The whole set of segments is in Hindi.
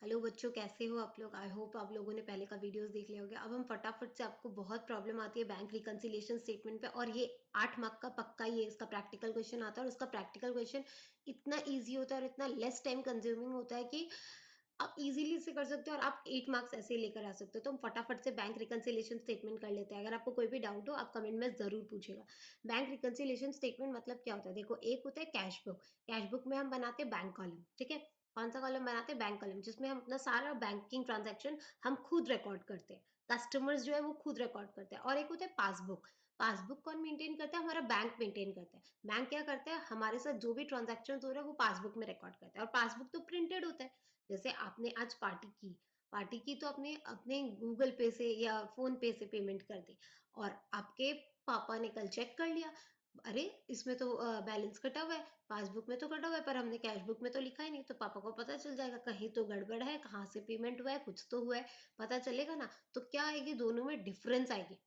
हेलो बच्चों, कैसे हो आप लोग। आई होप आप लोगों ने पहले का वीडियोस देख लिया होगा। अब हम फटाफट से, आपको बहुत प्रॉब्लम आती है बैंक रिकंसिलिएशन स्टेटमेंट पे, और ये 8 मार्क का पक्का ही है। इसका प्रैक्टिकल क्वेश्चन आता है और इसका प्रैक्टिकल क्वेश्चन इतना ईजी होता है और इतना लेस टाइम कंज्यूमिंग होता है कि आप इजीली इसे कर सकते हो और आप 8 मार्क्स ऐसे ही लेकर आ सकते हो। तो हम फटाफट से बैंक रिकंसिलिएशन स्टेटमेंट कर लेते हैं। अगर आपको कोई भी डाउट हो आप कमेंट में जरूर पूछेगा। बैंक रिकंसिलिएशन स्टेटमेंट मतलब क्या होता है, देखो, एक होता है कैश बुक। कैश बुक में हम बनाते हैं बैंक कॉलम, ठीक है। कौन सा कॉलम बनाते हैं? बैंक कॉलम, जिसमें हम अपना सारा बैंकिंग ट्रांजैक्शन हम खुद रिकॉर्ड करते हैं। कस्टमर्स जो है वो खुद रिकॉर्ड करते हैं। और एक होता है पासबुक। पासबुक कौन मेंटेन करता है? हमारा बैंक मेंटेन करता है। बैंक क्या करता है, हमारे साथ जो भी ट्रांजैक्शन हो रहा है वो पासबुक में रिकॉर्ड करता है। और पासबुक तो प्रिंटेड होता है। जैसे आपने आज पार्टी की तो अपने अपने गूगल पे से या फोन पे से पेमेंट कर दी, और आपके पापा ने कल चेक कर लिया, अरे इसमें तो बैलेंस कटा हुआ है, पासबुक में तो कटा हुआ है पर हमने कैश बुक में तो लिखा ही नहीं। तो पापा को पता चल जाएगा कहीं तो गड़बड़ है, कहाँ से पेमेंट हुआ है, कुछ तो हुआ है, पता चलेगा ना। तो क्या आएगी, दोनों में डिफरेंस आएगी।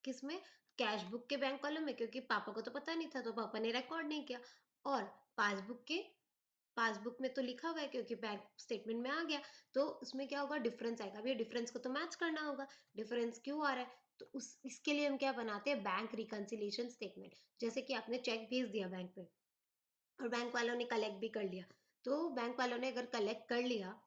किसमें? कैश बुक के बैंक कॉलम में, क्योंकि पापा को तो पता नहीं था तो पापा ने रिकॉर्ड नहीं किया। और पासबुक के पासबुक में तो लिखा हुआ है क्योंकि बैंक स्टेटमेंट में आ गया। तो उसमें क्या होगा, डिफरेंस आएगा। अब ये डिफरेंस को तो मैच करना होगा, डिफरेंस क्यों आ रहा है। तो उस इसके लिए हम क्या बनाते हैं, बैंक रिकंसिलिएशन स्टेटमेंट। जैसे कि आपने चेक भेज दिया बैंक में और बैंक वालों ने कलेक्ट भी कर लिया। तो बैंक वालों ने अगर कलेक्ट कर लिया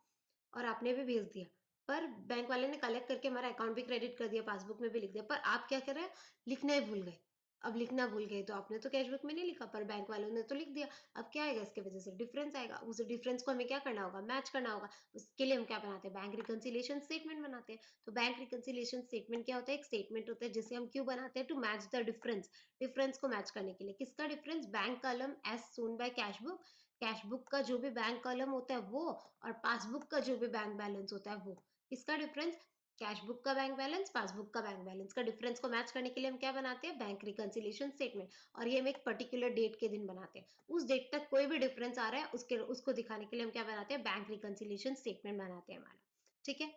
और आपने भी भेज दिया, पर बैंक वाले ने कलेक्ट करके हमारा अकाउंट भी क्रेडिट कर दिया, पासबुक में भी लिख दिया, पर आप क्या कर रहे हैं, लिखना ही भूल गए। अब लिखना भूल गए तो आपने तो कैश बुक में नहीं लिखा पर बैंक वालों ने तो लिख दिया। अब क्या आएगा, इसके वजह से डिफरेंस आएगा। उस डिफरेंस को हमें क्या करना होगा, मैच करना होगा। उसके लिए हम क्या बनाते हैं, बैंक रिकंसिलिएशन स्टेटमेंट बनाते हैं। तो बैंक रिकंसिलिएशन स्टेटमेंट क्या होता है, एक स्टेटमेंट होता है जिसे हम क्यों बनाते हैं, to match the difference. Difference को मैच करने के लिए। किसका difference? Bank column as shown by cash book. Cash book का जो भी बैंक कॉलम होता है वो, और पासबुक का जो भी बैंक बैलेंस होता है वो। किसका डिफरेंस? कैश बुक का बैंक बैलेंस, पासबुक का बैंक बैलेंस का डिफरेंस को मैच करने के लिए हम क्या बनाते हैं, बैंक रिकंसिलिएशन स्टेटमेंट। और ये हम एक पर्टिकुलर डेट के दिन बनाते हैं। उस डेट तक कोई भी डिफरेंस आ रहा है उसके उसको दिखाने के लिए हम क्या बनाते हैं, बैंक रिकंसिलिएशन स्टेटमेंट बनाते हैं हमारा। ठीक है।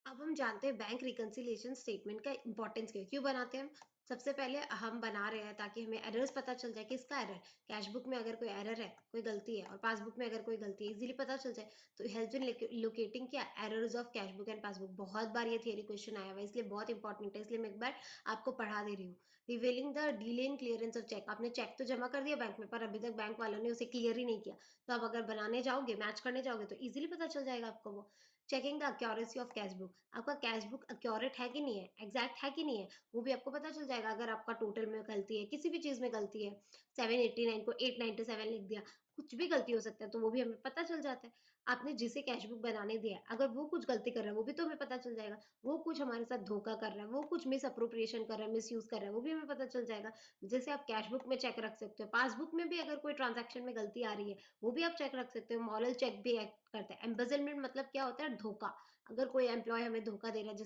अब हम जानते हैं बैंक रिकंसिलिएशन स्टेटमेंट का इंपॉर्टेंस क्यों क्यों बनाते हैं हम। सबसे पहले हम बना रहे हैं ताकि हमें एरर्स पता चल जाए, किसका एरर। कैश बुक में अगर कोई एरर है, कोई गलती है, और पासबुक में अगर कोई गलती है, इजीली पता चल जाए। तो हेल्प इन लोकेटिंग क्या, errors of cash book and passbook. बहुत बार ये थियरी क्वेश्चन आया हुआ है, इसलिए बहुत इंपॉर्टेंट है, इसलिए मैं एक बार आपको पढ़ा दे रही हूँ। Revealing the delay in clearance of cheque. आपने चेक तो जमा कर दिया बैंक में, पर अभी तक बैंक वालों ने उसे क्लियर ही नहीं किया। तो आप अगर बनाने जाओगे, मैच करने जाओगे, तो इजीली पता चल जाएगा आपको वो। Checking the accuracy of cash book. आपका कैश बुक एक्यूरेट है कि नहीं है, एग्जैक्ट है कि नहीं है, वो भी आपको पता चल जाएगा। अगर आपका टोटल में गलती है, किसी भी चीज में गलती है, 789 को 897 लिख दिया, कुछ भी गलती हो सकता है, तो वो भी हमें पता चल जाता है। आपने जिसे कैश बुक बनाने दिया है, अगर वो कुछ गलती कर रहा है, वो भी तो हमें पता चल जाएगा। वो कुछ हमारे साथ धोखा कर रहा है, वो कुछ मिस अप्रोप्रिएशन कर रहा है, मिस यूज कर रहा है, वो भी हमें पता चल जाएगा। जैसे आप कैश बुक में चेक रख सकते हो, पासबुक में भी अगर कोई ट्रांजेक्शन में गलती आ रही है वो भी आप चेक रख सकते हो। मॉरल चेक भी करता है। एम्बेजलमेंट मतलब क्या होता है, धोखा। अगर कोई एम्प्लॉय हमें धोखा दे रहा है,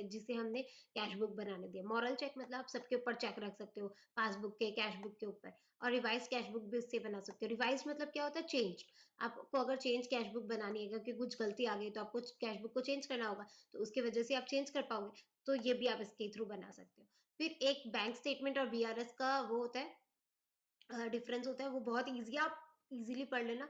जिसे हमने कैश बुक बनाने दिया। मॉरल चेक मतलब आप सबके ऊपर चेक रख सकते हो, पासबुक के, कैश बुक के ऊपर। और रिवाइज कैश बुक भी इससे बना सकते हो। रिवाइज मतलब क्या होता है, चेंज। आपको अगर चेंज कैश बुक बनानी है क्योंकि कुछ गलती आ गई, तो आपको कैश बुक को चेंज करना होगा, तो उसकी वजह से आप चेंज कर पाओगे। तो ये भी आप इसके थ्रू बना सकते हो। फिर एक बैंक स्टेटमेंट और बीआरएस का वो होता है, डिफरेंस होता है, वो बहुत ईजी, आप इजीली पढ़ लेना।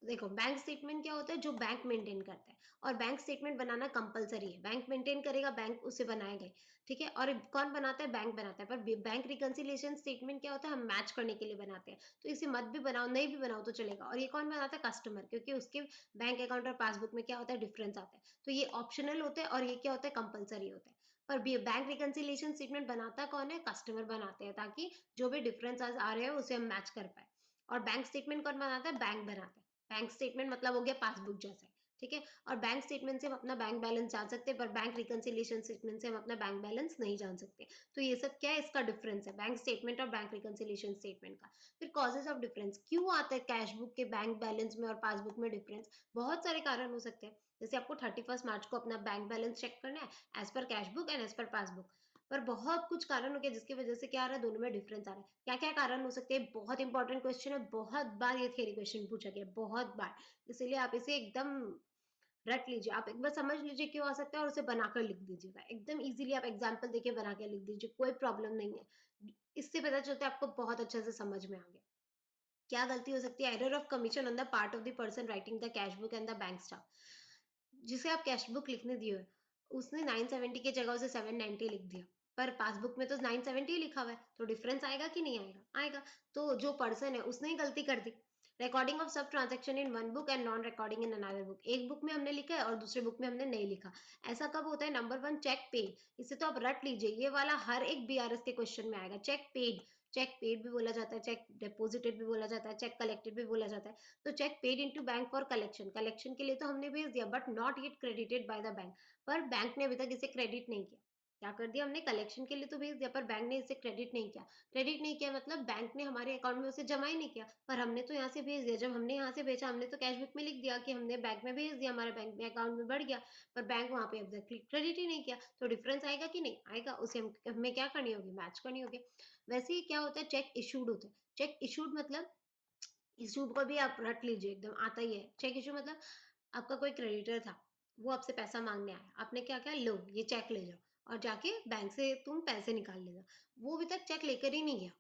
देखो, बैंक स्टेटमेंट क्या होता है, जो बैंक मेंटेन करता है। और बैंक स्टेटमेंट बनाना कंपलसरी है। बैंक मेंटेन करेगा, बैंक उसे बनाएगा ही। ठीक है। और कौन बनाता है, बैंक बनाता है। पर बैंक रिकंसिलिएशन स्टेटमेंट क्या होता है, हम मैच करने के लिए बनाते हैं। तो इसे मत भी बनाओ, नहीं भी बनाओ तो चलेगा। और ये कौन बनाता है, कस्टमर, क्योंकि उसके बैंक अकाउंट और पासबुक में क्या होता है, डिफरेंस आता है। तो ये ऑप्शनल होता है और ये क्या होता है, कंपलसरी होता है। पर बैंक रिकंसिलिएशन स्टेटमेंट बनाता कौन है, कस्टमर बनाते हैं, ताकि जो भी डिफरेंस आ रहे हैं उसे हम मैच कर पाए। और बैंक स्टेटमेंट कौन बनाता है, बैंक बनाता है। बैंक स्टेटमेंट मतलब हो गया पासबुक जैसा। ठीक है। और बैंक स्टेटमेंट से हम अपना बैंक बैलेंस जान सकते हैं, पर बैंक रिकंसिलिएशन स्टेटमेंट से हम अपना बैंक बैलेंस नहीं जान सकते। तो ये सब क्या है, इसका डिफरेंस है बैंक स्टेटमेंट और बैंक रिकंसिलिएशन स्टेटमेंट का। फिर कॉजेज ऑफ डिफरेंस, क्यों आता है कैश बुक के बैंक बैलेंस में और पासबुक में डिफरेंस। बहुत सारे कारण हो सकते हैं। जैसे आपको 31 मार्च को अपना बैंक बैलेंस चेक करना है, as per cash book and as per passbook. पर बहुत कुछ कारण हो गया जिसकी वजह से क्या आ रहा है, दोनों में डिफरेंस आ रहा है। क्या क्या कारण हो सकते हैं, बहुत इंपॉर्टेंट क्वेश्चन है, बहुत बार ये थियरी क्वेश्चन पूछा गया, बहुत बार। इसीलिए आप इसे एकदम रट लीजिए, आप एक बार समझ लीजिए क्यों आ सकता है और उसे बनाकर लिख दीजिएगा एकदम इजीली। आप एग्जाम्पल देके बना के लिख दीजिए, कोई प्रॉब्लम नहीं है। इससे पता चलता है आपको बहुत अच्छे से समझ में आ गया। क्या गलती हो सकती है, error of commission on the part of the person writing the cash book and the bank staff. जिसे आप कैश बुक लिखने दिए हो, उसने 970 की जगह उसे 790 लिख दिया, पर पासबुक में तो 970 लिखा हुआ है, तो डिफरेंस आएगा कि नहीं आएगा? आएगा। तो जो पर्सन है उसने ही गलती कर दी। रिकॉर्डिंग ऑफ सब transaction in one book and non recording in another book, एक बुक में हमने लिखा है और दूसरे बुक में हमने नहीं लिखा। ऐसा कब होता है? Number one, cheque paid. इसे तो आप रट लीजिए, ये वाला हर एक बीआरएस के क्वेश्चन में आएगा। चेक पेड, चेक पेड भी बोला जाता है, चेक डिपोजिटेड भी बोला जाता है, चेक कलेक्टेड भी बोला जाता है। तो cheque paid into bank for collection, collection के लिए तो हमने भेज दिया, but not yet credited by the bank, पर बैंक ने अभी तक इसे क्रेडिट नहीं किया। क्या कर दिया हमने? कलेक्शन के लिए तो भेज दिया, पर बैंक ने इसे क्रेडिट नहीं किया। क्रेडिट नहीं किया मतलब बैंक ने हमारे अकाउंट में उसे जमा ही नहीं किया, पर हमने तो यहाँ से भेज दिया। जब हमने यहाँ से भेजा, हमने तो कैश बुक में लिख दिया कि हमने बैंक में भेज दिया, हमारे बैंक में अकाउंट में बढ़ गया, पर बैंक वहां पे अब तक क्रेडिट ही नहीं किया। तो डिफरेंस आएगा कि नहीं आएगा? उसे हमें क्या करनी होगी? मैच करनी होगी। वैसे ही क्या होता है? चेक इशूड होता है। चेक इशूड मतलब, इशू को भी आप रट लीजिए, एकदम आता ही है। चेक इशू मतलब आपका कोई क्रेडिटर था, वो आपसे पैसा मांगने आया, आपने क्या किया? लो ये चेक ले जाओ और जाके बैंक से तुम पैसे निकाल लेना। वो अभी तक चेक लेकर ही नहीं गया।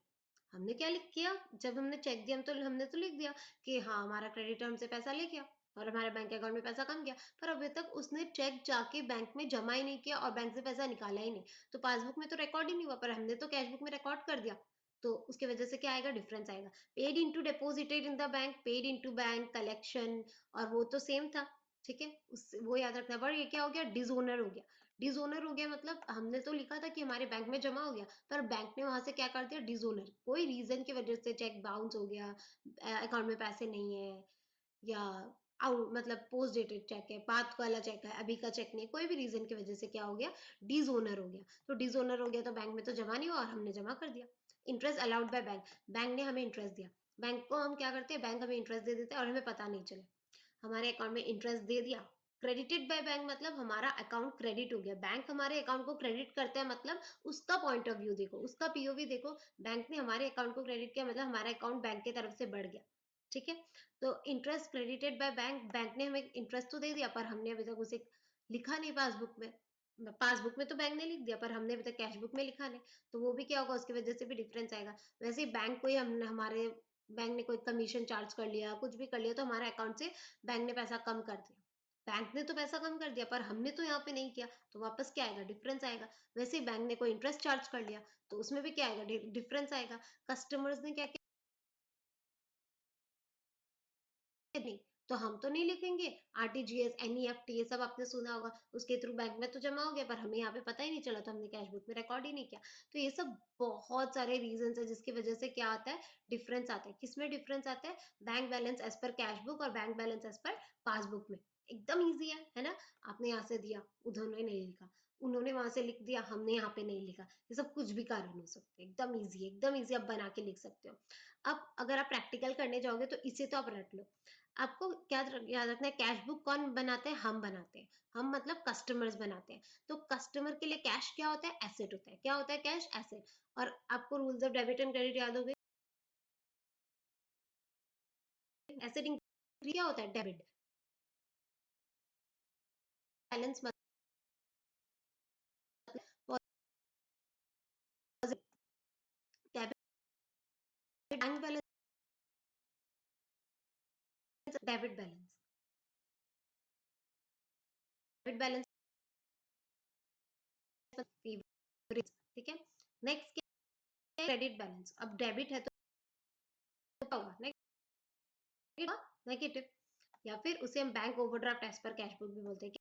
हमने क्या लिख किया? जब हमने चेक दिया, हम तो हमने तो लिख दिया कि हाँ हमारा क्रेडिटर हमसे पैसा ले गया और हमारे बैंक अकाउंट में पैसा कम गया, पर अभी तक उसने चेक जाके बैंक में जमा ही नहीं किया और बैंक से पैसा निकाला ही नहीं। तो पासबुक में तो रिकॉर्ड ही नहीं हुआ, पर हमने तो कैश बुक में रिकॉर्ड कर दिया। तो उसकी वजह से क्या आएगा? डिफरेंस आएगा। Paid into deposited in the bank, paid into bank collection, और वो तो सेम था। ठीक है, उस वो याद रखना। पर ये क्या हो गया? डिसओनर हो गया। डिसओनर हो गया मतलब हमने तो लिखा था कि हमारे बैंक में जमा हो गया, पर बैंक ने वहां से क्या कर दिया? डिसओनर, कोई रीजन की वजह से चेक बाउंस हो गया, अकाउंट में पैसे नहीं है, या आउट मतलब पोस्ट डेटेड चेक है, बात वाला चेक है, अभी का चेक नहीं, कोई भी रीजन की वजह से क्या हो गया? डिसओनर हो गया। तो डिसओनर हो गया तो बैंक में तो जमा नहीं हुआ और हमने जमा कर दिया। Interest allowed by bank, bank ने हमें इंटरेस्ट दिया। बैंक को हम क्या करते हैं? बैंक हमें इंटरेस्ट दे देते हैं और हमें पता नहीं चले। हमारे अकाउंट में इंटरेस्ट दे दिया। क्रेडिटेड बाय बैंक मतलब हमारा अकाउंट क्रेडिट हो गया। बैंक हमारे अकाउंट को क्रेडिट करता है मतलब उसका पॉइंट ऑफ व्यू देखो, उसका पीओवी देखो। बैंक ने हमारे अकाउंट को क्रेडिट किया मतलब हमारा अकाउंट बैंक की तरफ से बढ़ गया। ठीक है, तो interest credited by bank, bank ने हमें इंटरेस्ट तो दे दिया, पर हमने अभी तक उसे लिखा नहीं पासबुक में। पासबुक में तो बैंक ने लिख दिया, पर हमने अभी तक कैश बुक में लिखा नहीं। तो वो भी क्या होगा? उसकी वजह से भी डिफरेंस आएगा। वैसे ही बैंक कोई हमने हमारे बैंक ने कोई कमीशन चार्ज कर लिया, कुछ भी कर लिया, तो हमारे अकाउंट से बैंक ने पैसा कम कर दिया। बैंक ने तो पैसा कम कर दिया, पर हमने तो यहाँ पे नहीं किया, तो वापस क्या आएगा? डिफरेंस आएगा। वैसे ही बैंक ने कोई इंटरेस्ट चार्ज कर लिया, तो उसमें भी क्या आएगा? डिफरेंस आएगा। कस्टमर्स ने क्या नहीं, तो हम तो नहीं लिखेंगे। आरटीजीएस, एनईएफटी, ये सब आपने सुना होगा, उसके थ्रू बैंक में तो जमा हो गया, पर हमें यहाँ पे पता ही नहीं चला, तो हमने कैश बुक में रिकॉर्ड ही नहीं किया। तो ये सब बहुत सारे रीजन है जिसकी वजह से क्या आता है? डिफरेंस आता है। किसमें डिफरेंस आता है? Bank balance as per cash book और bank balance as per passbook में। एकदम ईजी है ना? आपने यहाँ से दिया, उन्होंने नहीं लिखा, उन्होंने वहां से लिख दिया, हमने यहाँ पे नहीं लिखा। ये सब कुछ भी कारण हो सकते हैं। एकदम ईजी, एकदम ईजी, आप बना के लिख सकते हो। अब अगर आप प्रैक्टिकल करने जाओगे तो इसे तो आप रट लो। आपको क्या याद रखना है? कैश बुक कौन बनाते हैं? हम बनाते हैं। हम मतलब कस्टमर्स बनाते हैं। तो कस्टमर के लिए कैश क्या होता है? एसेट होता है। क्या होता है? Cash asset. और आपको rules of debit and credit याद हो गए। एसेट क्या होता है? डेबिट बैलेंस मतलब debit bank balance, debit balance, debit balance. ठीक है, नेक्स्ट क्या? Credit balance. अब डेबिट है तो क्या होगा? नेगेटिव, या फिर उसे हम bank overdraft as per cash book भी बोलते हैं।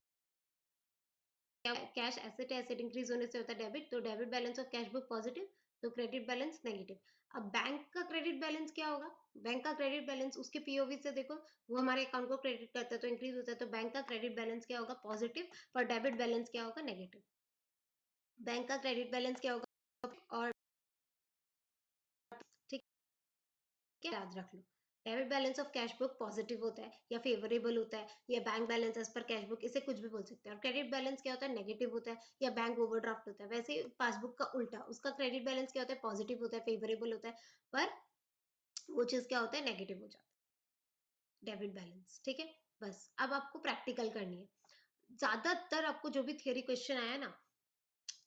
कैश एसेट है, एसेट इंक्रीज होने से होता है डेबिट, तो debit balance of cash book positive, तो क्रेडिट बैलेंस नेगेटिव। अब बैंक का क्रेडिट बैलेंस क्या होगा? बैंक का क्रेडिट बैलेंस उसके पीओवी से देखो, वो हमारे अकाउंट को क्रेडिट करता है तो इंक्रीज होता है, तो बैंक का क्रेडिट बैलेंस क्या होगा? पॉजिटिव। पर डेबिट बैलेंस क्या होगा? नेगेटिव। बैंक का क्रेडिट बैलेंस क्या होगा? और ठीक है, याद रख लो। Debit balance of cash book positive होता है या फेवरेबल होता है, या bank balance as per cash book, इसे कुछ भी बोल सकते हैं। और क्रेडिट बैलेंस क्या होता है? नेगेटिव होता है या बैंक ओवरड्राफ्ट होता है। वैसे पासबुक का उल्टा, उसका क्रेडिट बैलेंस क्या होता है? पॉजिटिव होता है, फेवरेबल होता है, पर वो चीज क्या होता है? नेगेटिव हो जाता है, डेबिट बैलेंस। ठीक है, बस अब आपको प्रैक्टिकल करनी है। ज्यादातर आपको जो भी थियरी क्वेश्चन आया ना,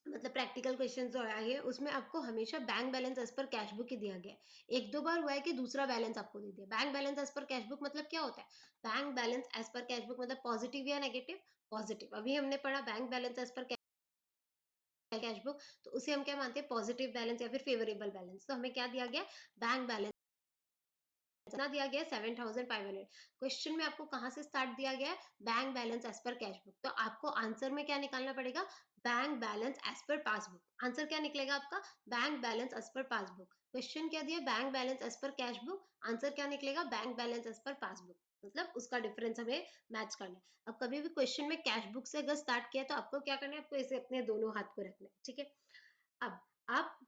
मतलब प्रैक्टिकल क्वेश्चन जो आया है उसमें आपको हमेशा bank balance as per cash book ही दिया गया है। एक दो बार हुआ है कि दूसरा बैलेंस आपको दे दिया। Bank balance as per cash book मतलब क्या होता है? Bank balance as per cash book मतलब पॉजिटिव या नेगेटिव? पॉजिटिव। अभी हमने पढ़ा bank balance as per cash book, तो उसे हम क्या मानते हैं? पॉजिटिव बैलेंस या फिर फेवरेबल बैलेंस। तो हमें क्या दिया गया? बैंक बैलेंस कितना दिया गया? 7,500। क्वेश्चन में आपको कहां से स्टार्ट दिया गया है? Bank balance as per cash book. तो आपको आंसर में क्या निकालना पड़ेगा? Bank balance as per passbook. Answer क्या निकलेगा आपका? Bank balance as per passbook. Question क्या दिया? Bank balance as per cash book. Answer क्या निकलेगा? Bank balance as per passbook. मतलब उसका डिफरेंस हमें मैच करना है। अब कभी भी क्वेश्चन में कैश बुक से अगर स्टार्ट किया तो आपको क्या करना है? आपको इसे अपने दोनों हाथ को रखना है, ठीक है? अब आप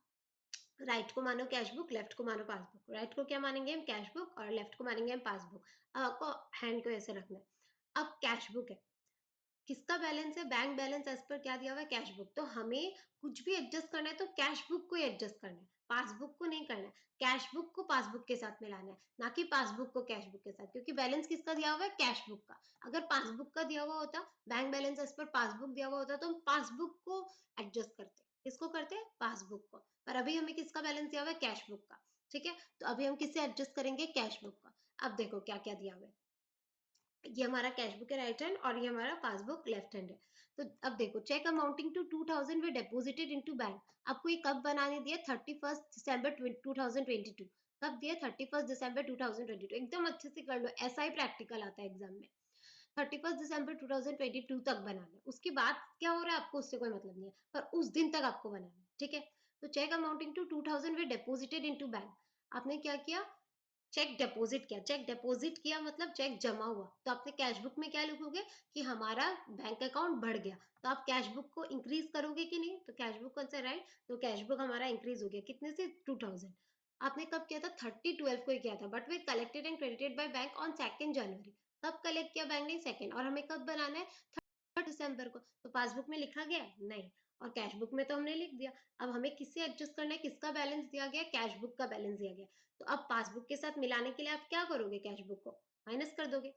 राइट को मानो कैश बुक, लेफ्ट को मानो पासबुक। राइट को क्या मानेंगे हम? कैश बुक, और लेफ्ट को मानेंगे हम पासबुक। अब आपको हैंड को ऐसे रखना है। अब कैश बुक है, किसका बैलेंस है? बैंक बैलेंस एज पर क्या दिया हुआ है? Cash book. तो हमें कुछ भी एडजस्ट करना है तो कैश बुक को ही एडजस्ट करना है, पासबुक को नहीं करना है। कैश बुक को पासबुक के साथ मिलाना है, ना कि पासबुक को कैश बुक के साथ, क्योंकि बैलेंस किसका दिया हुआ है? कैश बुक का। अगर पासबुक का दिया हुआ होता, bank balance as per passbook दिया हुआ होता, तो हम पासबुक को एडजस्ट करते। किसको करते? पासबुक को। पर अभी हमें किसका बैलेंस दिया हुआ है? कैश बुक का। ठीक है, तो अभी हम किससे एडजस्ट करेंगे? कैश बुक का। अब देखो क्या क्या दिया हुआ है। ये हमारा कैश बुक है राइट हैंड, और ये हमारा पासबुक लेफ्ट हैंड है। तो अब देखो, cheque amounting to 2000 were deposited into bank. आपको ये कब बनाने दिया? 31 दिसंबर 2022। कब दिया? 31 दिसंबर 2022। एकदम अच्छे से कर लो, ऐसा ही प्रैक्टिकल आता है एग्जाम में। 31 दिसंबर 2022 तक बनाना है। उसके बाद क्या हो रहा है आपको उससे कोई मतलब नहीं है, पर उस दिन तक आपको बनाना है, ठीक है? तो cheque amounting to 2000 were deposited into bank. आपने क्या किया? चेक डिपॉजिट किया। चेक डिपॉजिट किया मतलब चेक जमा हुआ। तो आपने कैश बुक में क्या लिखोगे? कि हमारा बैंक अकाउंट बढ़ गया। तो आप कैश बुक को इंक्रीज करोगे कि नहीं? तो कैश बुक कौन सा? राइट, तो कैश बुक हमारा इंक्रीज हो गया कितने से? 2000। आपने कब किया था? 30/12 को ही किया था, but way collected and credited by bank on 2 जनवरी। कब कलेक्ट किया बैंक ने? सेकंड। और हमें कब बनाना है? 3 दिसंबर को। तो पासबुक में लिखा गया है? नहीं। और कैश बुक में तो हमने लिख दिया। अब हमें किससे एडजस्ट करना है? किसका बैलेंस दिया गया? कैश बुक का बैलेंस दिया गया। तो अब पासबुक के साथ मिलाने के लिए आप क्या करोगे? कैश बुक को माइनस कर दोगे।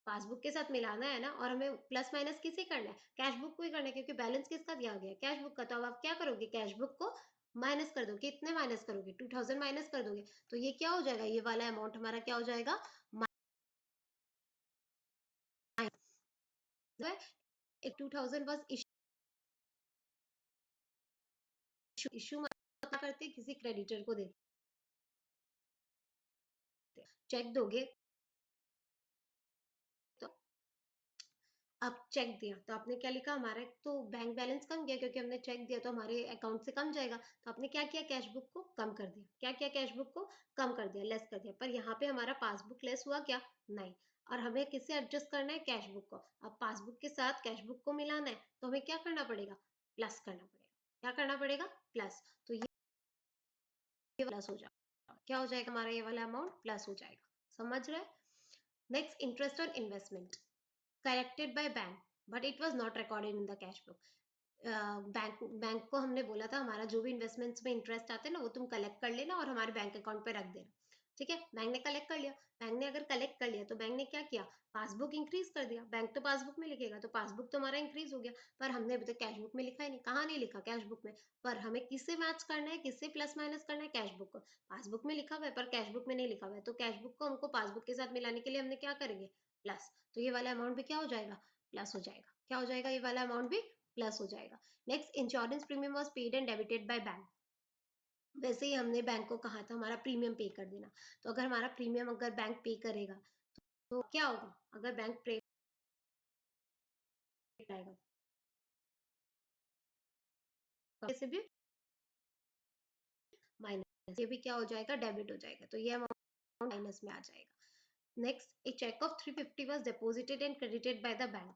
पासबुक के साथ मिलाना है ना, और हमें प्लस माइनस किसे करना है? कैश बुक को ही करना है, क्योंकि बैलेंस किसका दिया गया है? कैश बुक का। तो अब आप क्या करोगे? कैश बुक को माइनस कर दो। कितने माइनस करोगे? 2000 माइनस कर दोगे। तो ये क्या हो जाएगा? ये वाला अमाउंट हमारा क्या हो जाएगा? एक 2000 बस इशू करते, किसी क्रेडिटर को देते, चेक दोगे। तो अब चेक दिया तो आपने क्या लिखा? हमारा तो बैंक बैलेंस कम गया, क्योंकि हमने चेक दिया तो हमारे अकाउंट से कम जाएगा। तो आपने क्या किया? कैश बुक को कम कर दिया। क्या किया? कैश बुक को कम कर दिया, लेस कर दिया। पर यहाँ पे हमारा पासबुक लेस हुआ क्या? नहीं। और हमें किससे एडजस्ट करना है? कैश बुक को। अब पासबुक के साथ कैश बुक को मिलाना है, तो हमें क्या करना पड़ेगा? प्लस करना पड़ेगा। क्या करना पड़ेगा? प्लस। तो ये प्लस हो जाएगा। क्या हो जाएगा? हमारा ये वाला अमाउंट प्लस हो जाएगा। समझ रहे? Next, interest on investment collected by bank, but it was not recorded in the cash book. Bank को हमने बोला था हमारा जो भी इन्वेस्टमेंट्स में इंटरेस्ट आते हैं ना, वो तुम कलेक्ट कर लेना और हमारे बैंक अकाउंट पे रख देना। ठीक है, बैंक ने कलेक्ट कर लिया। बैंक ने अगर कलेक्ट कर लिया तो बैंक ने क्या किया? पासबुक इंक्रीज कर दिया। बैंक तो पासबुक में लिखेगा, तो पासबुक तो हमारा इंक्रीज हो गया। पर हमने अभी तक कैश बुक में लिखा ही नहीं। कहाँ नहीं लिखा? कैश बुक में। पर हमें किससे मैच करना है? किससे प्लस माइनस करना है? कैश बुक को। पासबुक में लिखा हुआ है पर कैश बुक में नहीं लिखा हुआ है, तो कैश बुक को हमको पासबुक के साथ मिलाने के लिए हमने क्या करेंगे? प्लस। तो ये वाला अमाउंट भी क्या हो जाएगा? प्लस हो जाएगा। क्या हो जाएगा? ये वाला अमाउंट भी प्लस हो जाएगा। Next, insurance premium was paid and debited by bank. वैसे ही हमने बैंक को कहा था हमारा प्रीमियम पे कर देना। तो अगर हमारा प्रीमियम अगर बैंक पे करेगा तो क्या होगा? अगर बैंक पे कराएगा तो से भी माइनस, ये भी क्या हो जाएगा? डेबिट हो जाएगा। तो ये अमाउंट माइनस में आ जाएगा। Next, a cheque of 350 was deposited and credited by the bank.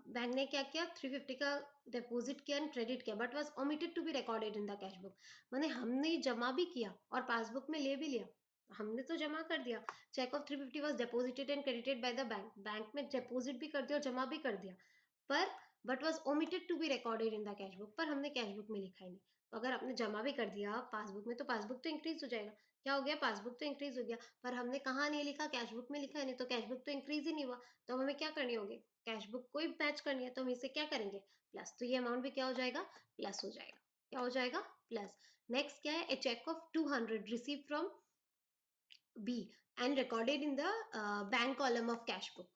Bank ने क्या किया? 350 का डिपॉजिट किया एंड क्रेडिट किया, but was omitted to be recorded in the cash book. माने हमने जमा भी किया और पासबुक में ले भी लिया। हमने तो जमा कर दिया। Cheque of 350 was deposited and credited by the bank. Bank में डिपॉजिट भी कर दिया और जमा भी कर दिया, पर but was omitted to be recorded in the cash book. पर हमने कैश बुक में लिखा ही नहीं। तो अगर आपने जमा भी कर दिया पासबुक में, तो पासबुक तो इंक्रीज हो जाएगा। क्या हो गया, पासबुक तो इंक्रीज हो गया, पर हमने कहाँ नहीं लिखा, कैश बुक में लिखा है, नहीं तो कैश बुक तो इंक्रीज ही नहीं हुआ। तो अब हमें क्या करनी होगी, कैश बुक को ही मैच करनी है, तो हम इसे क्या करेंगे, प्लस। तो ये अमाउंट भी क्या हो जाएगा, प्लस हो जाएगा। क्या हो जाएगा, प्लस। नेक्स्ट क्या है, A cheque of 200 receive from B and recorded in the bank column of cash book.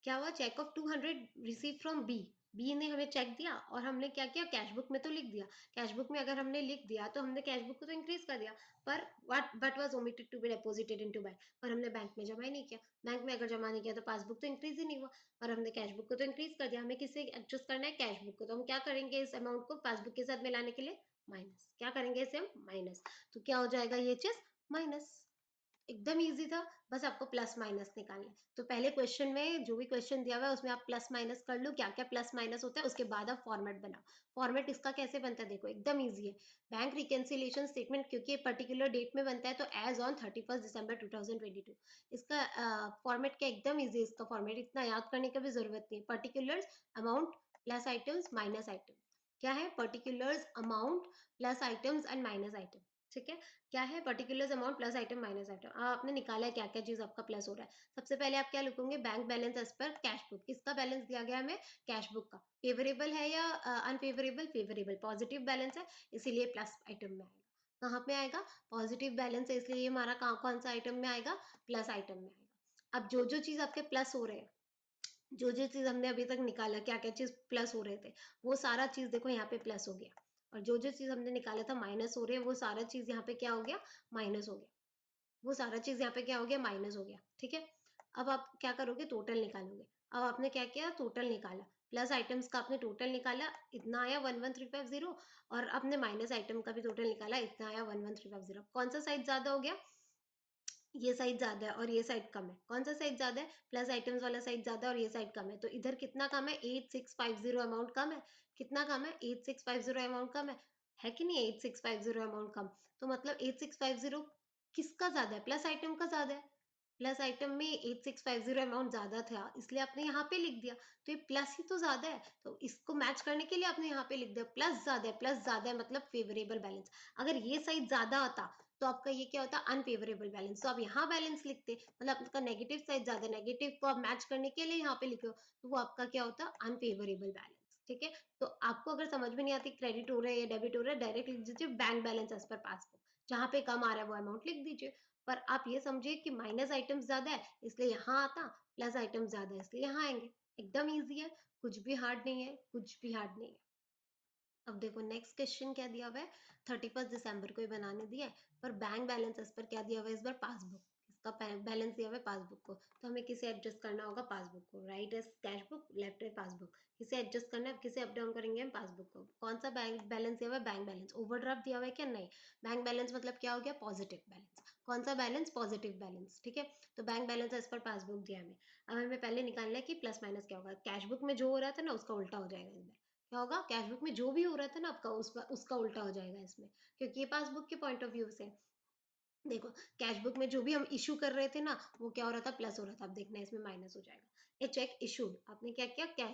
क्या हुआ, cheque of 200 receive from B. B ने हमें चेक दिया और हमने क्या किया, कैश बुक में तो लिख दिया। कैश बुक में अगर हमने लिख दिया तो हमने कैश बुक को तो इंक्रीज कर दिया, पर what but was omitted to be deposited into bank, पर हमने बैंक में जमा ही नहीं किया। बैंक में अगर जमा नहीं किया तो पासबुक तो इंक्रीज ही नहीं हुआ, पर हमने कैश बुक को तो इंक्रीज कर दिया। हमें किससे एडजस्ट करना है, कैश बुक को। तो हम क्या करेंगे, इस अमाउंट को पासबुक के साथ मिलाने के लिए माइनस। क्या करेंगे इसे हम, माइनस। तो क्या हो जाएगा ये चीज, माइनस। एकदम इजी था, बस आपको प्लस माइनस निकालना है। तो पहले क्वेश्चन में जो भी क्वेश्चन दिया हुआ है उसमें आप प्लस माइनस कर लो, क्या क्या प्लस माइनस होता है, उसके बाद आप फॉर्मेट बनाओ। फॉर्मेट इसका कैसे बनता है, देखो एकदम इजी है। बैंक रिकन्सिलिएशन स्टेटमेंट क्योंकि पर्टिकुलर डेट में बनता है, तो एज ऑन 31 दिसंबर 2022। इसका फॉर्मेट क्या, एकदम इजी। इसका फॉर्मेट इतना याद करने की भी जरूरत नहीं है। Particulars amount plus items minus item. क्या है, particulars amount plus items and minus item. ठीक है, क्या है, particulars amount plus item minus item. आपने निकाला है क्या क्या चीज आपका प्लस हो रहा है। सबसे पहले आप क्या लिखोगे, bank balance as per cash book. किसका बैलेंस दिया गया हमें, कैश बुक का। फेवरेबल है या अनफेवरेबल, फेवरेबल, पॉजिटिव बैलेंस है, इसीलिए प्लस आइटम में आएगा। कहाँ पे आएगा, पॉजिटिव बैलेंस है, इसलिए ये हमारा कौन सा आइटम में आएगा, प्लस आइटम में आएगा। अब जो जो चीज आपके प्लस हो रहे हैं, जो जो चीज हमने अभी तक निकाला, क्या क्या चीज प्लस हो रहे थे, वो सारा चीज देखो यहाँ पे प्लस हो गया। और जो जो चीज हमने निकाला था माइनस हो रहे हैं, वो सारा चीज यहाँ पे क्या हो गया, माइनस हो गया। वो सारा चीज यहाँ पे क्या हो गया, माइनस हो गया। ठीक है, अब आप क्या करोगे, टोटल निकालोगे। अब आपने क्या किया, टोटल निकाला। प्लस आइटम्स का आपने टोटल निकाला, इतना आया 11350। और आपने माइनस आइटम का भी टोटल निकाला, इतना आया 11350। कौन सा साइड ज्यादा हो गया, ये साइड ज्यादा है और ये साइड कम है। कौन सा साइड ज्यादा है, प्लस आइटम्स वाला साइड ज्यादा है और ये साइड कम है। तो इधर कितना कम है, 8650 अमाउंट कम है। कितना कम है, 8650 अमाउंट कम है कि नहीं, 8650 अमाउंट कम। तो मतलब 8650 किसका ज्यादा है, प्लस आइटम का ज्यादा है। प्लस आइटम में 8650 अमाउंट ज्यादा था, इसलिए आपने यहाँ पे लिख दिया। तो ये प्लस ही तो ज्यादा है, तो इसको मैच करने के लिए आपने यहाँ पे लिख दिया प्लस ज्यादा है। प्लस ज्यादा है मतलब फेवरेबल बैलेंस। अगर ये साइड ज्यादा होता तो आपका ये क्या होता, अनफेवरेबल बैलेंस। तो आप यहाँ बैलेंस लिखते, मतलब आपका नेगेटिव साइड ज्यादा, नेगेटिव को आप मैच करने के लिए यहाँ पे लिखो, तो वो आपका क्या होता, अनफेवरेबल बैलेंस। ठीक है, तो आपको अगर समझ में नहीं आती क्रेडिट हो रहा है या डेबिट हो रहा है, डायरेक्ट लिख दीजिए bank balance as per passbook. जहाँ पे कम आ रहा है वो अमाउंट लिख दीजिए। पर आप ये समझिए कि माइनस आइटम्स ज्यादा है इसलिए यहाँ आता, प्लस आइटम ज्यादा है इसलिए यहाँ आएंगे। एकदम इजी है, कुछ भी हार्ड नहीं है, कुछ भी हार्ड नहीं है। अब देखो नेक्स्ट क्वेश्चन क्या दिया हुआ है, 31 दिसंबर को ही बनाने दिया है, पर बैंक बैलेंस इस पर क्या दिया हुआ है, इस बार पासबुक। इसका बैलेंस दिया हुआ है पासबुक को, तो हमें किसे एडजस्ट करना होगा, पासबुक को। राइट है कैश बुक, लेफ्ट है पासबुक। किसे एडजस्ट करना है, किसे अप डाउन करेंगे हम, पासबुक को। कौन सा बैंक बैलेंस दिया हुआ है, बैंक बैलेंस। ओवरड्राफ्ट दिया हुआ है क्या, नहीं। बैंक बैलेंस मतलब क्या हो गया, पॉजिटिव बैलेंस। कौन सा बैलेंस, पॉजिटिव बैलेंस। ठीक है, तो बैंक बैलेंस इस पर पासबुक दिया हमें। अब हमें पहले निकालना है कि प्लस माइनस क्या होगा। कैश बुक में जो हो रहा था ना उसका उल्टा हो जाएगा इस बार। क्या होगा, कैश बुक में जो भी हो रहा था ना आपका, उसका उल्टा हो जाएगा इसमें, क्योंकि ये पासबुक के पॉइंट ऑफ व्यू से। देखो कैश बुक में जो भी हम इशू कर रहे थे ना, वो क्या हो रहा था, प्लस हो रहा था। अब देखना है इसमें माइनस हो जाएगा। ये चेक इशूड, आपने क्या किया,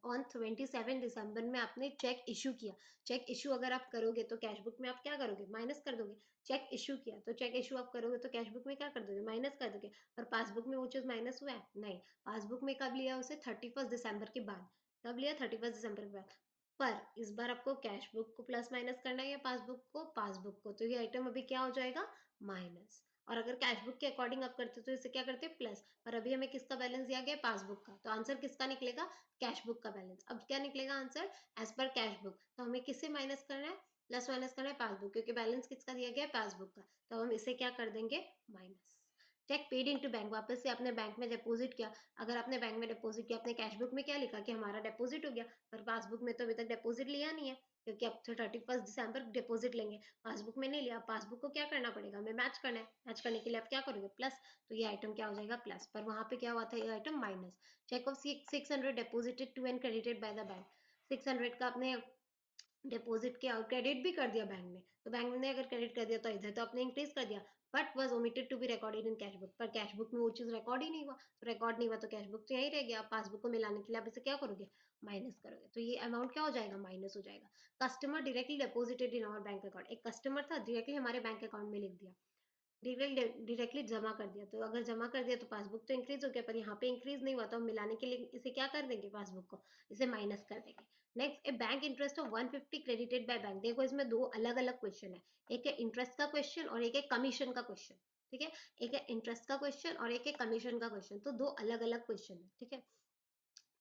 ऑन 27 दिसंबर में आपने चेक इशू किया। चेक इशू अगर आप करोगे तो कैश बुक में आप क्या करोगे, माइनस कर दोगे। चेक इशू किया तो चेक इशू आप करोगे तो कैश बुक में क्या कर दोगे, माइनस कर दोगे। और पासबुक में वो चीज माइनस हुआ है, नहीं। पासबुक में कब लिया उसे, 31 दिसंबर के बाद। कब लिया, 31 दिसंबर के बाद। पर इस बार आपको कैश बुक को प्लस माइनस करना है या पासबुक को, पासबुक को। तो ये आइटम अभी क्या हो जाएगा, माइनस। और अगर कैश बुक के अकॉर्डिंग आप करते तो इसे क्या करते, प्लस। पर अभी हमें किसका बैलेंस दिया गया, पासबुक का, तो आंसर किसका निकलेगा, कैश बुक का बैलेंस। अब क्या निकलेगा answer, as per cash book. तो हमें किससे माइनस करना है, प्लस माइनस करना है पासबुक, क्योंकि बैलेंस किसका दिया गया है, पासबुक का। तो हम इसे क्या कर देंगे, minus. Cheque paid into bank, वापस से आपने बैंक में डिपॉजिट किया। अगर आपने बैंक में डिपॉजिट किया, आपने कैश बुक में क्या लिखा कि हमारा डिपॉजिट हो गया, पर पासबुक में तो अभी तक डिपॉजिट लिया नहीं है, क्योंकि अब तो 31 दिसंबर डिपॉजिट लेंगे। पासबुक में नहीं लिया, पासबुक को क्या करना पड़ेगा, हमें मैच करना है। मैच करने के लिए आप क्या करोगे, प्लस। तो ये आइटम क्या हो जाएगा, प्लस। पर वहां पे क्या हुआ था, ये item minus. Cheque of 600 deposited to and credited by the bank. 600 का आपने डिपॉजिट किया और क्रेडिट भी कर दिया बैंक में। तो बैंक ने अगर क्रेडिट कर दिया तो इधर तो आपने इंक्रीज कर दिया, but was omitted to be recorded in cash book. पर कैश बुक में वो चीज रिकॉर्ड ही नहीं हुआ, तो रिकॉर्ड नहीं हुआ तो कैश बुक तो यही रह गया। पासबुक को मिलाने के लिए आप इसे क्या करोगे, माइनस करोगे। तो ये अमाउंट क्या हो जाएगा, माइनस हो जाएगा। Customer directly deposited in our bank account, एक कस्टमर था डायरेक्टली हमारे बैंक अकाउंट में लिख दिया। डायरेक्टली जमा कर दिया, तो अगर जमा कर दिया तो पासबुक तो इंक्रीज हो गया, पर यहाँ पे इंक्रीज नहीं हुआ, तो हम मिलाने के लिए इसे क्या कर देंगे, पासबुक को इसे माइनस कर देंगे। Next, A bank interest of 150 credited by bank. देखो इसमें दो अलग अलग क्वेश्चन है, एक है इंटरेस्ट का क्वेश्चन और एक है कमीशन का क्वेश्चन। ठीक है, एक है इंटरेस्ट का क्वेश्चन और एक है कमीशन का क्वेश्चन, तो दो अलग अलग क्वेश्चन है। ठीक है,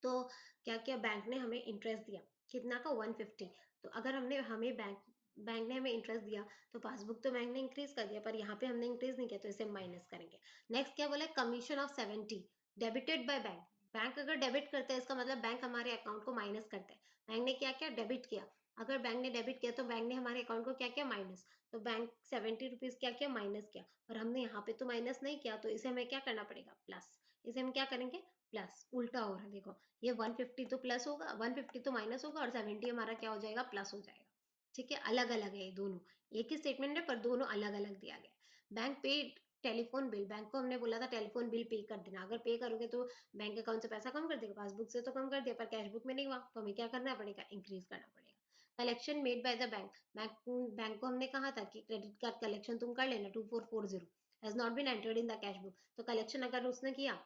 तो क्या किया, बैंक ने हमें इंटरेस्ट दिया कितना का, 150। तो अगर हमने हमें बैंक बैंक ने हमें इंटरेस्ट दिया, तो पासबुक तो बैंक ने इंक्रीज कर दिया, पर यहाँ पे हमने इंक्रीज नहीं किया, तो इसे माइनस करेंगे। नेक्स्ट क्या बोला, commission of 70 debited by bank. Bank अगर डेबिट करता है, इसका मतलब बैंक हमारे अकाउंट को माइनस करता है। बैंक ने क्या किया, डेबिट किया। अगर बैंक ने डेबिट किया तो बैंक ने हमारे अकाउंट को क्या किया, माइनस। तो बैंक 70 रुपीज क्या किया, माइनस किया, और हमने यहाँ पे तो माइनस नहीं किया, तो इसे हमें क्या करना पड़ेगा, प्लस। इसे हम क्या करेंगे, प्लस। उल्टा हो रहा है देखो, ये 150 तो प्लस होगा, 150 तो माइनस होगा, और 70 हमारा क्या हो जाएगा, प्लस हो जाएगा। ठीक है, अलग अलग है ये दोनों, एक ही स्टेटमेंट है पर दोनों अलग अलग दिया गया है। बैंक पे टेलीफोन बिल, बैंक को हमने बोला था टेलीफोन बिल पे कर देना, अगर पे करोगे तो बैंक अकाउंट से पैसा कम कर देगा, पासबुक से तो कम कर दिया, पर कैश बुक में नहीं हुआ, तो हमें क्या करना पड़ेगा, इंक्रीज करना पड़ेगा। Collection made by the bank, bank को हमने कहा था कि क्रेडिट कार्ड कलेक्शन तुम कर लेना, 2440 has not been entered in the cash book. तो कलेक्शन अगर उसने किया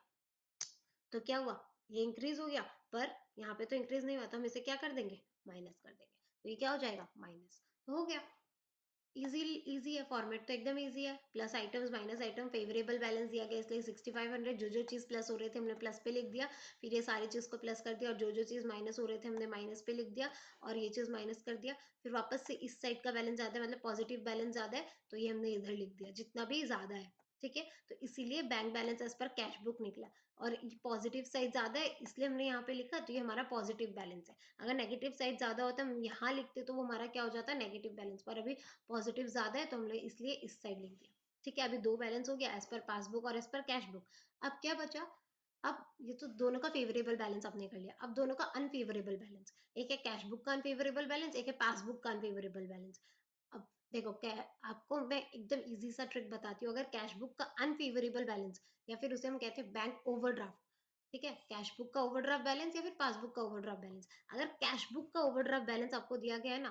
तो क्या हुआ, ये इंक्रीज हो गया, पर यहाँ पे तो इंक्रीज नहीं हुआ, तो हम इसे क्या कर देंगे, माइनस कर देंगे, तो ये क्या हो जाएगा, माइनस। तो हो गया, इजी। इजी है, फॉर्मेट तो एकदम इजी है। Plus items minus item, favourable balance दिया गया इसलिए 6500, जो चीज प्लस हो रहे थे हमने प्लस पे लिख दिया, फिर ये सारी चीज को प्लस कर दिया, और जो चीज माइनस हो रहे थे हमने माइनस पे लिख दिया, और ये चीज माइनस कर दिया। फिर वापस से इस साइड का बैलेंस ज्यादा है, मतलब पॉजिटिव बैलेंस ज्यादा है, तो ये हमने इधर लिख दिया जितना भी ज्यादा है। ठीक है, तो इसीलिए bank balance as per cash book निकला, और पॉजिटिव साइड ज्यादा है इसलिए हमने यहाँ पे लिखा, तो ये हमारा पॉजिटिव बैलेंस है। अगर नेगेटिव साइड ज्यादा होता हम यहाँ लिखते तो वो हमारा क्या हो जाता है, नेगेटिव बैलेंस, पर अभी पॉजिटिव ज्यादा है तो हमने इसलिए इस साइड लिख दिया। ठीक है, अभी दो बैलेंस हो गया, एज पर पासबुक और एज पर कैश बुक। अब क्या बचा, अब ये तो दोनों का फेवरेबल बैलेंस आपने कर लिया, अब दोनों का अनफेवरेबल बैलेंस, एक है कैश बुक का अनफेवरेबल बैलेंस, एक है पासबुक का अनफेवरेबल बैलेंस। अब देखो, क्या आपको मैं एकदम इजी सा ट्रिक बताती हूँ, अगर कैश बुक का अनफेवरेबल बैलेंस, या फिर उसे हम कहते हैं बैंक ओवरड्राफ्ट। ठीक है, कैश बुक का ओवरड्राफ्ट बैलेंस या फिर पासबुक का ओवरड्राफ्ट बैलेंस, अगर कैश बुक का ओवरड्राफ्ट बैलेंस आपको दिया गया है ना,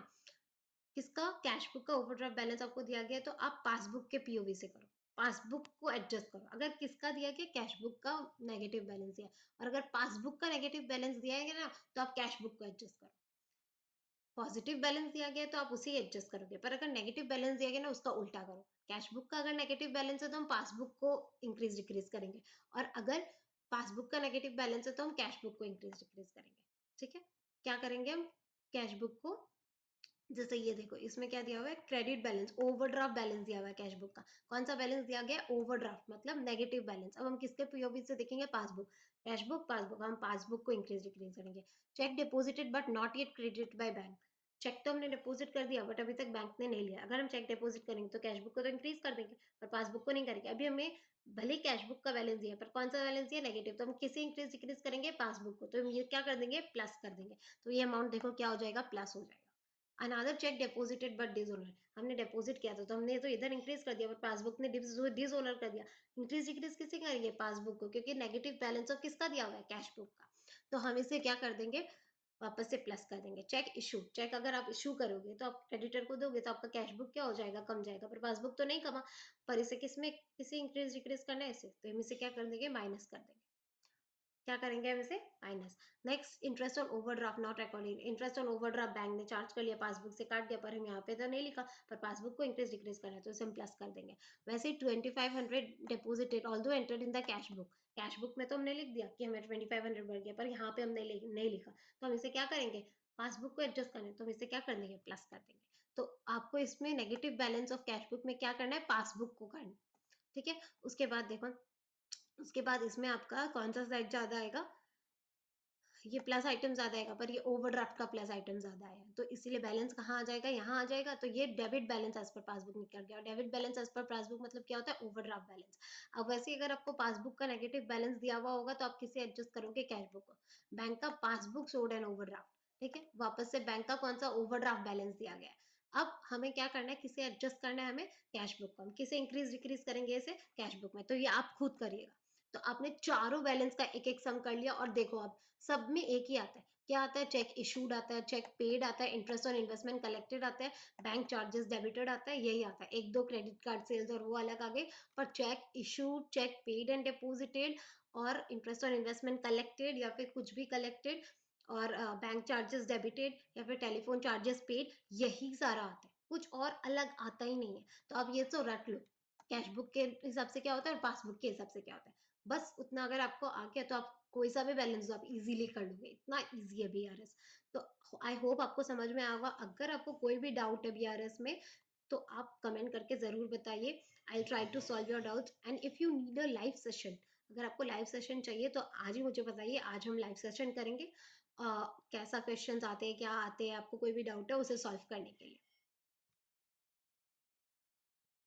किसका, कैश बुक का ओवरड्राफ्ट बैलेंस आपको दिया गया है, तो आप पासबुक के पीओवी से करो, पासबुक को एडजस्ट करो। अगर किसका दिया गया, कैश बुक का नेगेटिव बैलेंस दिया, और अगर पासबुक का नेगेटिव बैलेंस दिया है ना, तो आप कैश बुक को एडजस्ट करो। पॉजिटिव बैलेंस दिया गया है तो आप उसे एडजस्ट करोगे, पर अगर नेगेटिव बैलेंस दिया गया ना, उसका उल्टा करो। कैश बुक का अगर नेगेटिव बैलेंस है तो हम पासबुक को इंक्रीज डिक्रीज करेंगे, और अगर पासबुक का नेगेटिव बैलेंस है तो हम कैश बुक को इंक्रीज डिक्रीज करेंगे। ठीक है, क्या करेंगे हम, कैश बुक को, जैसे ये देखो इसमें क्या दिया हुआ है, क्रेडिट बैलेंस, ओवरड्राफ्ट बैलेंस दिया हुआ है कैश बुक का। कौन सा बैलेंस दिया गया, ओवरड्राफ्ट, मतलब नेगेटिव बैलेंस। अब हम किसके पीओवी से देखेंगे, पासबुक, कैश बुक, पासबुक, हम पासबुक को इंक्रीज डिक्रीज करेंगे। Cheque deposited but not yet credit by bank, cheque तो हमने डिपॉजिट कर दिया बट अभी तक बैंक ने नहीं लिया, अगर हम चेक डिपॉजिट करेंगे तो कैश बुक को तो इंक्रीज कर देंगे, पर पासबुक को नहीं करेंगे। अभी हमें भले कैश बुक का बैलेंस दिया पर कौन सा बैलेंस दिया, नेगेटिव, तो हम किसे इंक्रीज डिक्रीज करेंगे, पासबुक को, तो हम ये क्या कर देंगे, प्लस कर देंगे। तो ये अमाउंट देखो क्या हो जाएगा, प्लस हो जाएगा। Another check deposited but dishonour, हमने डिपॉजिट किया था तो हमने तो इधर इंक्रीज कर दिया, बट पासबुक ने डिसओनर कर दिया। इंक्रीज डिक्रीज किसे करेंगे, पासबुक को, क्योंकि नेगेटिव बैलेंस ऑफ किसका दिया हुआ है, कैश बुक का। तो हम इसे क्या कर देंगे, वापस से प्लस कर देंगे। चेक इशू, चेक अगर आप इशू करोगे तो आप क्रेडिटर को दोगे तो आपका कैश बुक क्या हो जाएगा, कम जाएगा, पर पासबुक तो नहीं कमा। पर इसे किसमें, किसी इंक्रीज डिक्रीज करना है इसे, तो हम इसे क्या कर देंगे, माइनस कर देंगे। क्या करेंगे हम इसे, minus. Next, interest on overdraft not recorded, interest on overdraft bank ने चार्ज कर लिया, पासबुक से काट दिया, पर हम यहाँ पे तो नहीं लिखा, पर पासबुक को इंक्रीज डिक्रीज करना है तो इसे हम प्लस कर देंगे। वैसे 2500 deposited although entered in the cash book, cash book में तो हमने लिख दिया कि हमें 2500 बढ़ गया, पर यहाँ पे हमने नहीं लिखा, तो हम इसे क्या करेंगे, पासबुक को एडजस्ट करना है तो हम इसे क्या कर देंगे, प्लस कर देंगे। तो आपको इसमें negative balance of cash book में क्या करना है, पासबुक को करना है। ठीक है, उसके बाद देखो, उसके बाद इसमें आपका कौन सा साइड ज्यादा आएगा, ये प्लस आइटम ज्यादा आएगा, पर ये ओवरड्राफ्ट का प्लस आइटम ज्यादा आया, तो इसीलिए बैलेंस कहाँ आ जाएगा, यहाँ आ जाएगा। तो ये debit balance as per passbook निकल गया, और debit balance as per passbook मतलब क्या होता है, ओवरड्राफ्ट बैलेंस। अब वैसे ही अगर आपको पासबुक का नेगेटिव बैलेंस दिया हुआ होगा तो आप किसे एडजस्ट करोगे, कैश बुक को। बैंक का पासबुक शोड एन ओवरड्राफ्ट, ठीक है, वापस से बैंक का कौन सा ओवरड्राफ्ट बैलेंस दिया गया है। अब हमें क्या करना है, किसे एडजस्ट करना है, हमें कैश बुक को। हम किसे इंक्रीज डिक्रीज करेंगे, इसे कैश बुक में, तो ये आप खुद करिएगा। तो आपने चारों बैलेंस का एक एक सम कर लिया, और देखो अब सब में एक ही आता है, क्या आता है, चेक इशूड आता है, चेक पेड आता है, इंटरेस्ट ऑन इन्वेस्टमेंट कलेक्टेड आता है, बैंक चार्जेस डेबिटेड आता है, यही आता है। एक दो क्रेडिट कार्ड सेल्स और वो अलग आ गए, पर cheque issued, cheque paid and deposited और इंटरेस्ट ऑन इन्वेस्टमेंट कलेक्टेड या फिर कुछ भी कलेक्टेड और बैंक चार्जेस डेबिटेड या फिर टेलीफोन चार्जेस पेड, यही सारा आता है, कुछ और अलग आता ही नहीं है। तो आप ये तो रट लो, कैश बुक के हिसाब से क्या होता है और पासबुक के हिसाब से क्या होता है, बस उतना अगर आपको आ गया तो आप कोई सा भी बैलेंस आप इजीली कर लोगे, इतना इजी है बीआरएस। तो आई होप आपको समझ में आएगा। अगर आपको कोई भी डाउट है बीआरएस में तो आप कमेंट करके जरूर बताइए, I try to solve your doubts. And if you need a live session, अगर आपको लाइव सेशन चाहिए तो आज ही मुझे बताइए, आज हम लाइव सेशन करेंगे कैसा क्वेश्चंस आते हैं, क्या आते हैं, आपको कोई भी डाउट है उसे सॉल्व करने के लिए।